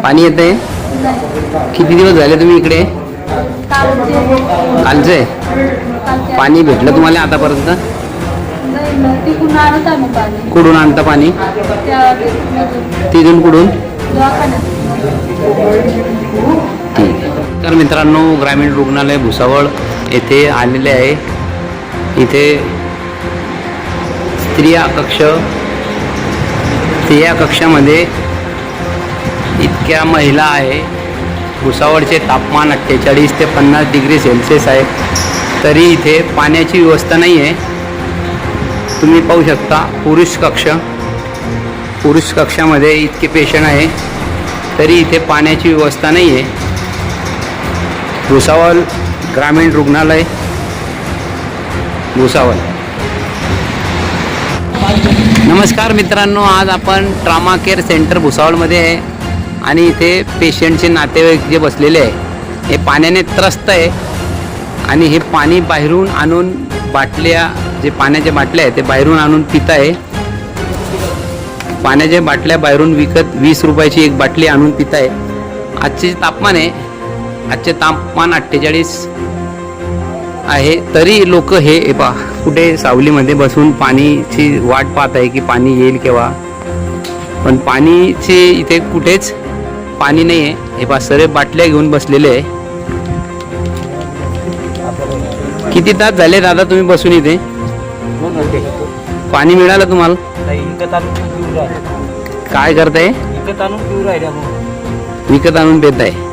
पाणी येतंय? किती दिवस झाले तुम्ही इकडे? कालचे पाणी भेटलं तुम्हाला आतापर्यंत? कुठून आणता पाणी? तिथून कुठून? ठीक आहे. तर मित्रांनो, ग्रामीण रुग्णालय भुसावळ येथे आलेले आहे. इथे स्त्रिया कक्षामध्ये इतक्या महिला आहे. भुसावळचे तापमान 48 ते 50 डिग्री सेल्सिअस आहे. तरी इथे पाण्याची व्यवस्था नाही आहे. तुम्ही पाहू शकता पुरुष कक्षामध्ये इतके पेशंट आहे, तरी इथे पाण्याची व्यवस्था नाही आहे. भुसावळ ग्रामीण रुग्णालय भुसावळ. नमस्कार मित्रांनो, आज आपण ट्रामा केअर सेंटर भुसावळमध्ये आहे आणि इथे पेशंटचे नातेवाईक जे बसलेले आहे, हे पाण्याने त्रस्त आहे आणि हे पाणी बाहेरून आणून जे पाण्याच्या बाटल्या आहेत ते बाहेरून आणून पित आहे. पाण्याच्या बाटल्या बाहेरून विकत 20 रुपयाची एक बाटली आणून पित आहे. आजचे तापमान 48 आहे, तरी लोक हे कुठे सावलीमध्ये बसून पाणीची वाट पाहत आहे की पाणी येईल केव्हा. पण पाणीचे इथे कुठेच पाणी नाही आहे. हे सरे बाटल्या घेऊन बसलेले आहे. किती तास झाले दादा तुम्ही बसून इथे? पाणी मिळालं तुम्हाला? काय करताय? विकत आणून पित आहे.